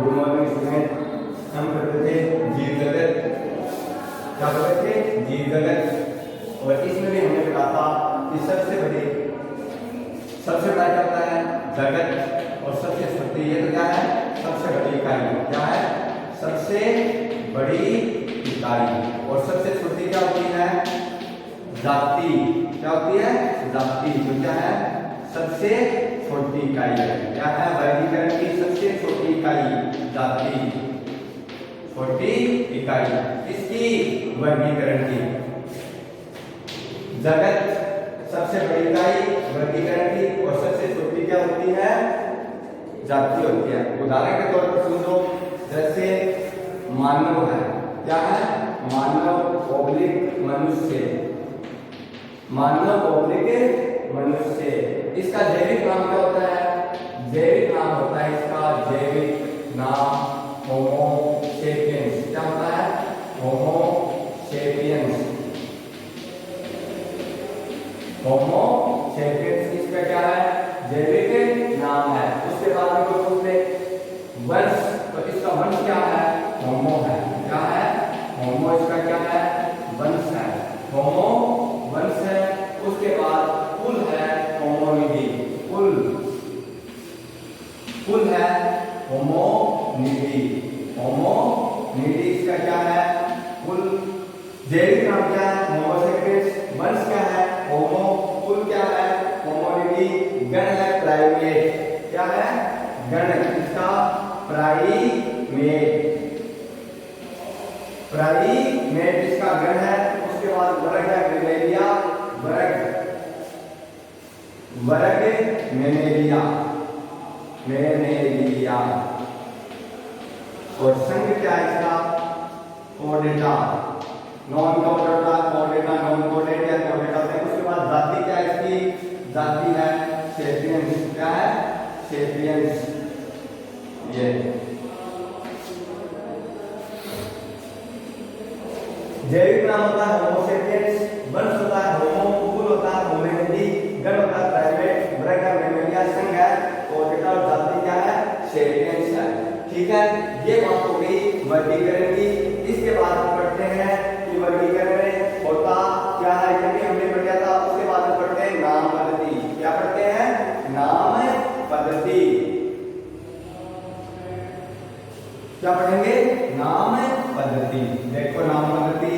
Good morning student. हम करते थे जीव जगत, क्या करते थे? जीव जगत। और इसमें भी हमने कहा था कि सबसे बड़ा क्या होता है? जगत। और सबसे छोटी ये तो क्या है? सबसे बड़ी इकाई। क्या है? सबसे बड़ी इकाई। और सबसे छोटी क्या होती है? जाति। क्या होती है? जाति। तो क्या है? सबसे छोटी इकाई है। क्या है? वर्गीकरण की सबसे छोटी इकाई जाति, छोटी इकाई। इसकी वर्गीकरण की जगत सबसे बड़ी इकाई वर्गीकरण की, और सबसे छोटी क्या होती है? जाति होती है। उदाहरण के तौर पर समझो, जैसे मानव है। क्या है? मानव ऑब्लिक मनुष्य। मानव ऑब्लिक मनुष्य। इसका जैविक नाम क्या होता है? जैविक नाम होता है इसका जैविक नाम होमो सेपियंस। क्या होता है? होमो सेपियंस। होमो सेपियंस इसका क्या है? जैविक नाम है। उसके बाद में कोई पूछते वंश, तो इसका वंश क्या है? होमो है। क्या है? होमो इसका क्या है? वंश है। होमो वंश है। उसके बाद कुल है होमोनिडी। कुल है होमोनिडी। होमोनिडी इसका क्या है? कुल। जैविक नाम क्या है? होमो सेपियंस। वंश क्या है? होमो। कुल क्या है? होमोनिडी। गण है प्राइमेट। क्या है? गण इसका प्राइमेट। प्राइमेट इसका गण है। उसके बाद वर्ग है मेमेलिया। वर्ग मेमेलिया। और संघ क्या है इसका? Chordata. Non Chordata, Chordata, non chordate या कोर्डेटा। उसके बाद जाति क्या है इसकी? जाति है सेपियंस। क्या है? सेपियंस। ये जैविक नाम होता है होमो सेपियंस, वंश होता है होमो, कुल होता है होमिनिडी, गण होता है प्राइमेट, वर्ग है मेमेलिया, संघ है कोर्डेटा, और जाति क्या है? सेपियंस है। ठीक है, ये बात हो गई वर्गीकरण की। इसके बाद हम पढ़ते हैं कि वर्गीकरण में होता क्या है, ये भी हमने पढ़ लिया था। उसके बाद हम पढ़ते हैं नाम पद्धति। क्या पढ़ते हैं? नाम पद्धति। क्या पढ़ेंगे? नाम पद्धति। देखो नाम पद्धति।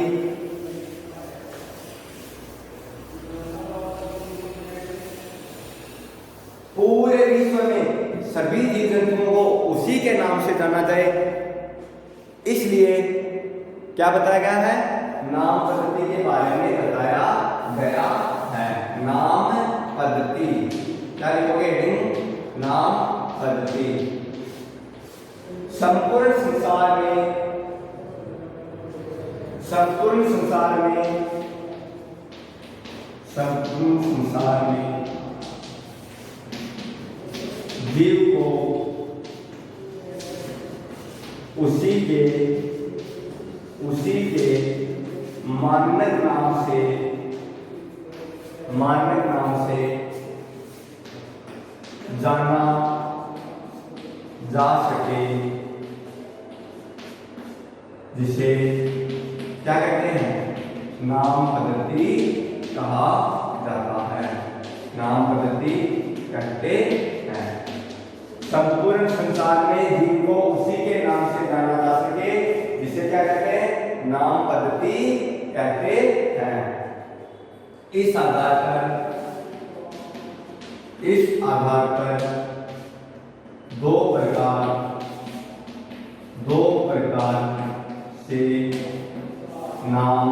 पूरे विश्व में सभी जीव जंतुओं को उसी के नाम से जाना जाए, इसलिए क्या बताया गया है? नाम पद्धति के बारे में बताया गया है। नाम पद्धति। क्या लिखोगे? नाम पद्धति। संपूर्ण संसार में जीव को उसी के मानक नाम से जाना जा सके, जिसे क्या कहते हैं? नाम पद्धति कहा जाता है। नाम पद्धति कहते हैं। संपूर्ण संसार में जीव को उसी के नाम से जाना जा सके, जिसे क्या कहते हैं? नाम पद्धति कहते हैं। इस आधार पर दो प्रकार से नाम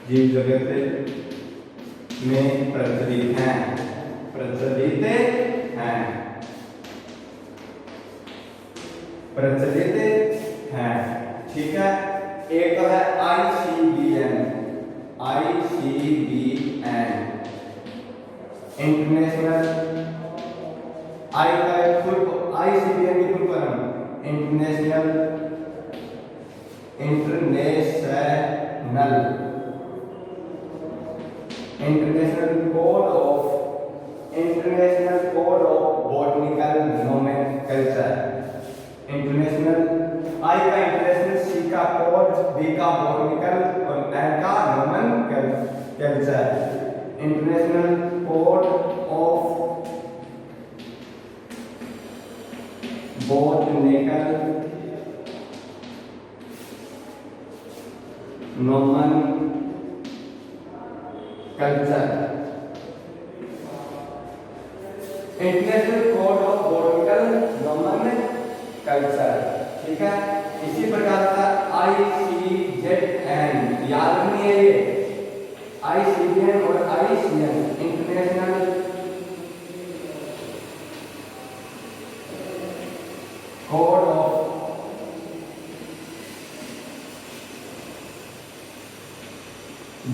जीव जगत में प्रचलित हैं। ठीक है, एक तो है ICBN, इंटरनेशनल। ICBN की full form international code of international code of botanical nomenclature. International I का इंटरनेशनल, सी का कोड, बी का बॉटनिकल और एन का nomenclature. International code of botanical nomenclature. International code of botanical nomenclature, ठीक है। इसी प्रकार का ICZN, याद नहीं है ये ICZN और ICN, international code of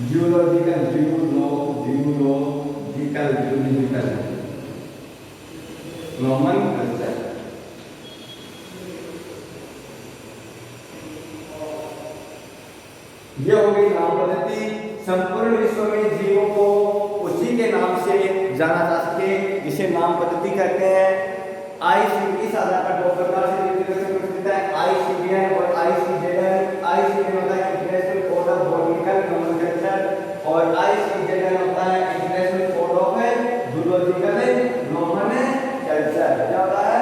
zoological nomenclature. ये हो गई नाम पद्धति। संपूर्ण विश्व में जीवों को उसी के नाम से जाना जा सके जिसे नाम पद्धति कहते हैं। इस आधार पर दो प्रकार से प्रचलित है, ICBN और ICZN। ICBN होता है international code of botanical nomenclature और ICZN होता है international code of zoological nomenclature. क्या होता है?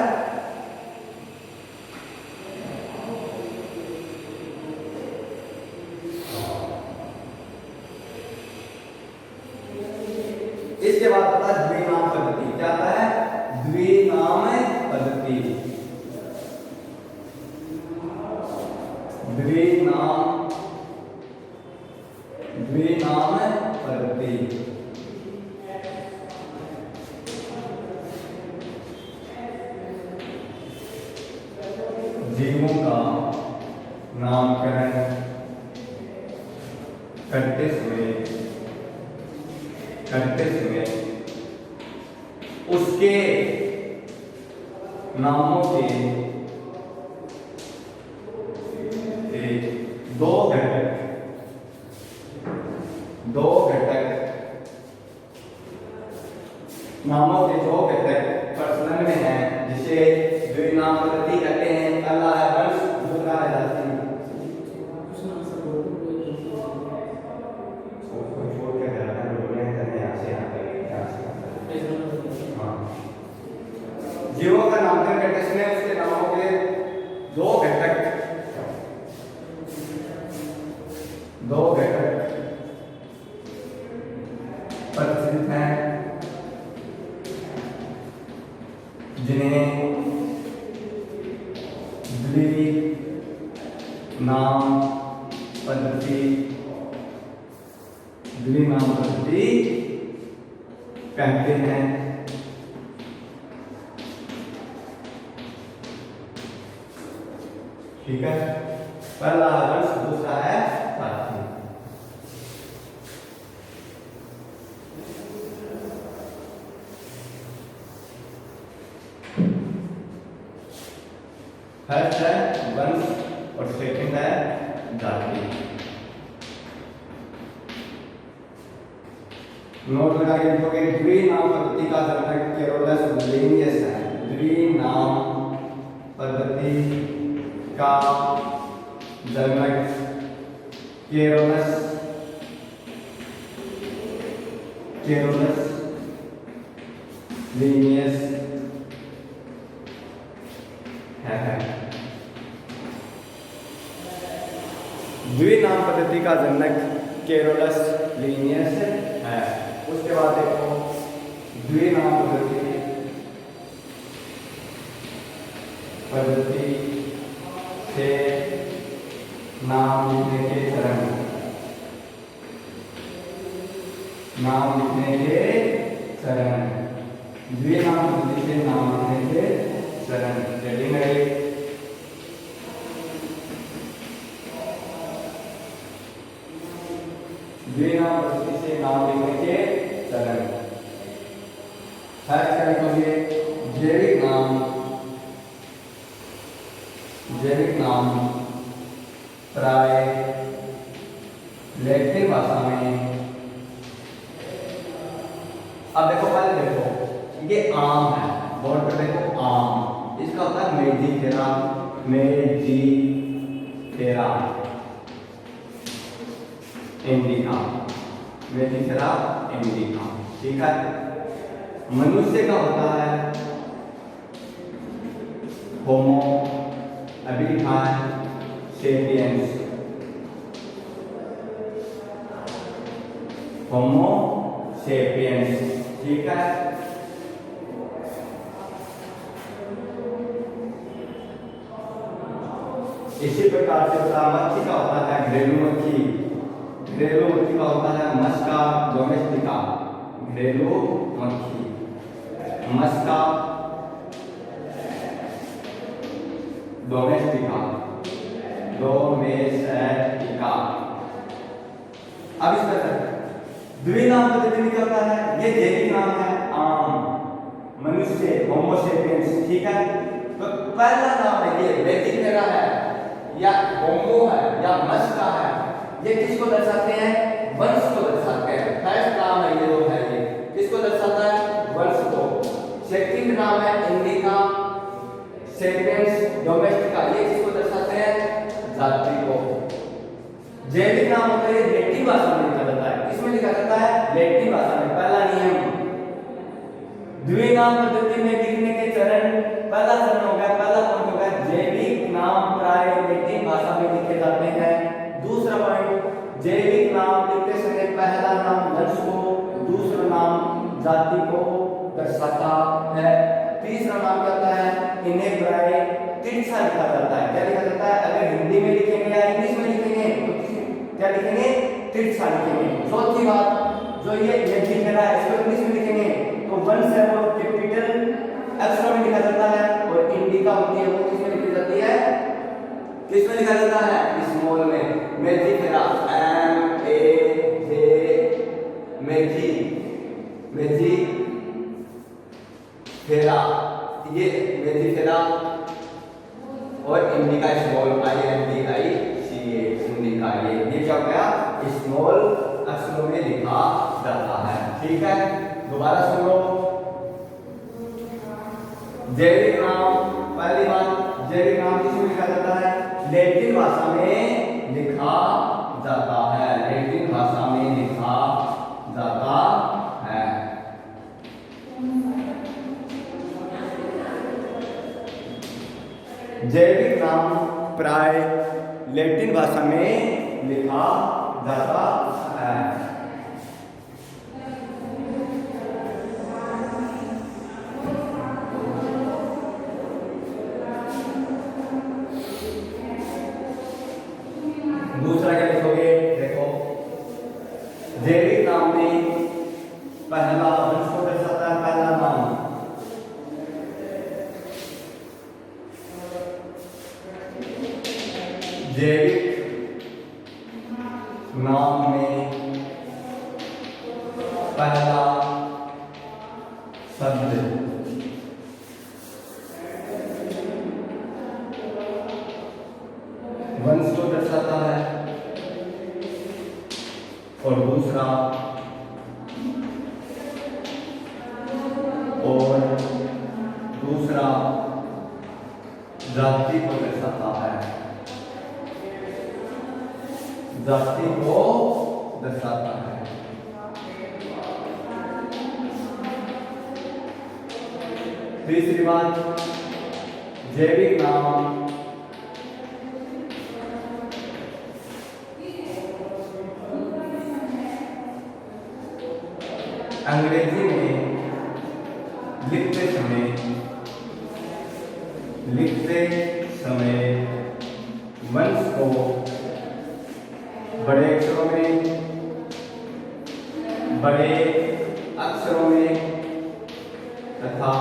इसके बाद आता है द्विनाम पद्धति। क्या आता है? द्विनाम पद्धति। द्विनाम पद्धति जीवों का नामकरण करते समय उसके नामों के दो घटक नामों के दो घटक प्रचलन में है, जिसे द्विनाम पद्धति कहते हैं। पहला है वंश, दूसरा है जाति। जीवों का नामकरण करते समय उसके नामों के दो घटक प्रचलित हैं, जिन्हें द्विनाम पद्धति कहते हैं। ठीक है, पहला है वंश, दूसरा है जाति। फर्स्ट है वंश और सेकंड है जाति। नोट लगा के लिखोगे, द्विनाम पद्धति का जनक केरोलस लिनियस है। द्विनाम पद्धति का जनक केरोलस लिनियस है। द्विनाम पद्धति का जनक केरोलस लिनियस है। उसके बाद देखो द्विनाम पद्धति से नाम लिखने के चरण। द्विनाम पद्धति से नाम लिखने के चरण। रेडी है? द्विनाम पद्धति से नाम लिखने के चरण। फर्स्ट क्या लिखोगे? जैविक नाम प्राय लैटिन भाषा में। अब देखो, पहले देखो ये आम है, बोर्ड पे देखो आम, इसका होता है मेजिफेरा, मेजिफेरा इंडिका, मेजिफेरा इंडिका। ठीक है। मनुष्य का होता है होमो, अभी लिखा है सेपियंस, होमो सेपियंस। ठीक है। इसी प्रकार से मच्छी का होता है घरेलू मच्छी, घरेलू मच्छी का होता है मस्का डोमेस्टिका, घरेलू मच्छी मस्का डोमेस्टिका, डोमेस्टिका। अब इसका द्विनाम पद्धति में क्या होता है, ये जैविक नाम है आम, मनुष्य होमो सेपियंस। ठीक है। तो पहला नाम है ये मेजिफेरा है या होमो है या मस्का है, ये किसको दर्शाते हैं, वंश को दर्शाते हैं। फर्स्ट नाम है ये जो है, ये किसको दर्शाता है, वंश को। सेकंड नाम है इंडिका सेपियंस डोमेस्टिका, ये किसको दर्शाते हैं, जाति को। जैविक नाम होता है लैटिन भाषा में लिखा जाता है, किसमें लिखा जाता है, लैटिन भाषा में। पहला नियम द्विनाम पद्धति में लिखने के चरण, पहला चरण हो गया, पहला पॉइंट हो गया जैविक नाम प्राय लैटिन भाषा में लिखे जाते हैं। दूसरा पॉइंट जैविक नाम लिखते समय पहला नाम वंश को, दूसरा नाम जाति को दर्शाता है। तीसरा नाम क्या होता है, इन्हें प्राय तिरछा लिखा जाता है। क्या लिखा जाता है, अगर हिंदी में लिखेंगे या इंग्लिश में लिखेंगे तो क्या लिखेंगे, तिरछा लिखेंगे। चौथी बात, जो ये मेजिफेरा है इसको इंग्लिश में लिखेंगे तो वंश है वो कैपिटल अक्षरों में लिखा जाता है, और इंडिका होती है वो किसमें लिखी जाती है, किसमें लिखा जाता है, स्मॉल में। मेजिफेरा एम ए जे मेजी, मेजिफेरा, ये मेजिफेरा, और indica small I N D I C A, indica. ये क्या हो गया, स्मॉल अक्षरों में लिखा जाता है। ठीक है। दोबारा सुन लो, जैविक नाम, पहली बात जैविक नाम किसमें लिखा जाता है, लैटिन भाषा में लिखा जाता है, लैटिन भाषा में लिखा जाता है। जैविक नाम प्राय लैटिन भाषा में लिखा जाता है। दूसरा क्या लिखोगे, देखो जैविक नाम में पहला वंश को दर्शाता है, पहला नाम जैविक नाम में पहला शब्द वंश को दर्शाता है, और दूसरा जाति को दर्शाता है, जाति को दर्शाता है। तीसरी बात, जैविक नाम अंग्रेजी में लिखते समय वंश को बड़े अक्षरों में तथा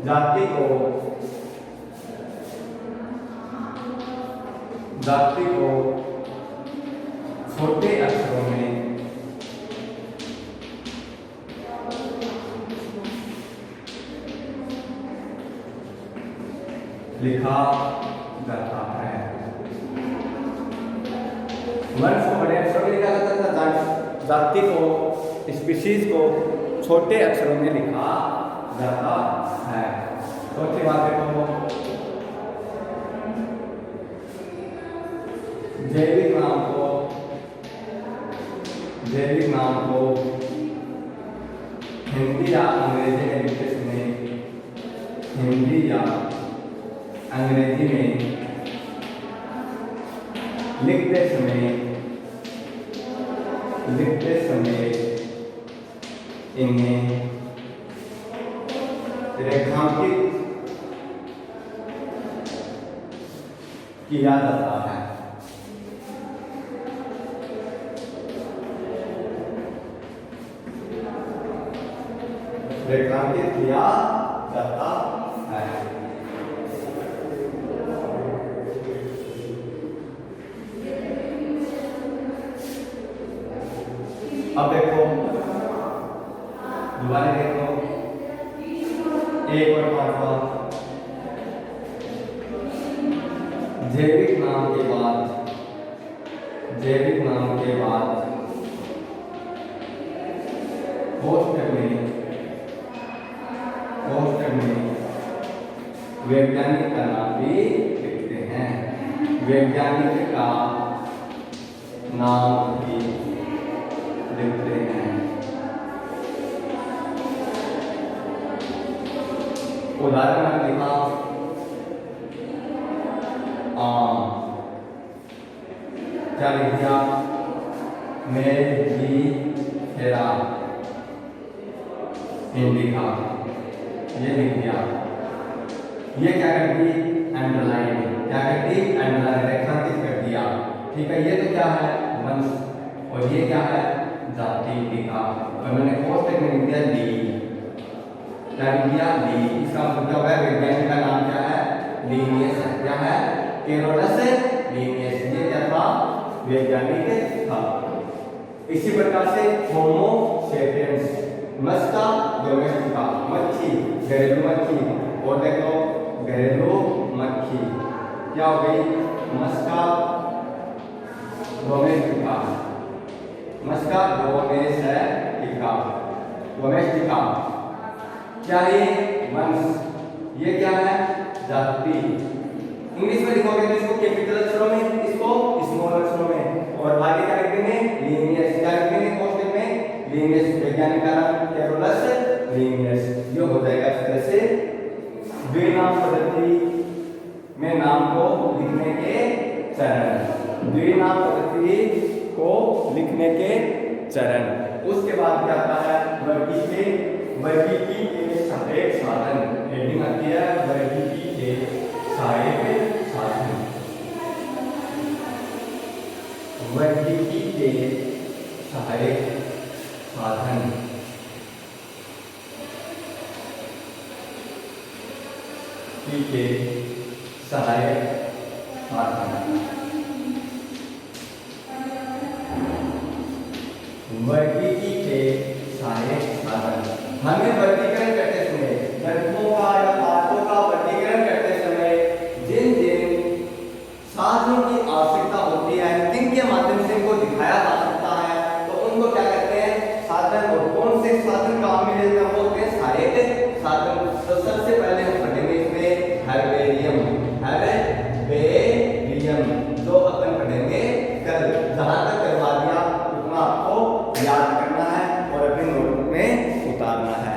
जाति को छोटे अक्षरों में लिखा जाता है। वंश को बड़े अक्षरों में लिखा जाता था, जाति को स्पीशीज को छोटे अक्षरों में लिखा जाता है। चौथी बात देखो, जैविक नाम को हिंदी या अंग्रेजी में लिखते समय, हिंदी या अंग्रेजी में लिखते समय इन्हें रेखांकित किया जाता है। रेखांकित किया जाता है। अब देखो, दोबारा देखो, एक और पांचवा, जैविक नाम के बाद कोष्ठक में वैज्ञानिक का नाम भी लिखते हैं। वैज्ञानिक का नाम भी लिखते हैं। उदाहरण लिखा आम, क्या लिख दिया, मेलिफेरा इंडिका, ये लिख दिया। ये क्या कर दी, अंडरलाइन, क्या कर दी, अंडरलाइन, रेखांकित कर दिया। ठीक है, ये तो क्या है, वंश, और ये क्या है, जाति लिखा। और मैंने कोष्ठक में लिख दिया ली, क्या लिख दिया, ली। इसका मतलब है वैज्ञानिक का नाम क्या है, लीनियस, क्या है, कैरोलस लीनियस। ये क्या था, वैज्ञानिक था। इसी प्रकार से होमो सेपियंस, मस्का डोमेस्टिका, मक्खी, घरेलू मक्खी, और देखो घरेलू मक्खी क्या हो गई, मस्का डोमेस्टिका, मस्का डोमेस्टिका, क्या है, वंश, ये क्या है, जाति। इंग्लिश में लिखोगे तो इसको कैपिटल अक्षरों में, इसको स्मॉल अक्षरों में, और आगे क्या लिख देंगे, लीनियस, क्या लिख देंगे कोष्ठक में, लीनियस, वैज्ञानिक का नाम कैरोलस लीनियस। ये हो जाएगा इस तरह से द्विनाम पद्धति में नाम को लिखने के चरण, द्विनाम पद्धति को लिखने के चरण। उसके बाद क्या आता है, वर्गीकी के सहायक साधन, हेडिंग आती है वर्गीकी के सहायक साधन, वर्गीकी के सहायक साधन। के सहायक साधन, वर्गीकी के सहायक साधन। हमें वर्गीकरण करते समय, घटकों का या पाठों का वर्गीकरण करते समय जिन जिन साधनों की आवश्यकता होती है, जिनके माध्यम से इनको दिखाया जा सकता है, तो उनको क्या कहते हैं, साधन। और कौन से साधन काम में लेते हैं, वो होते हैं सहायक साधन। तो सबसे पहले हम पढ़ेंगे इसमें हर्बेरियम, जो अपन पढ़ेंगे कल। जहां तक करवा दिया उतना आपको याद करना है और अपने नोटबुक में उतारना है।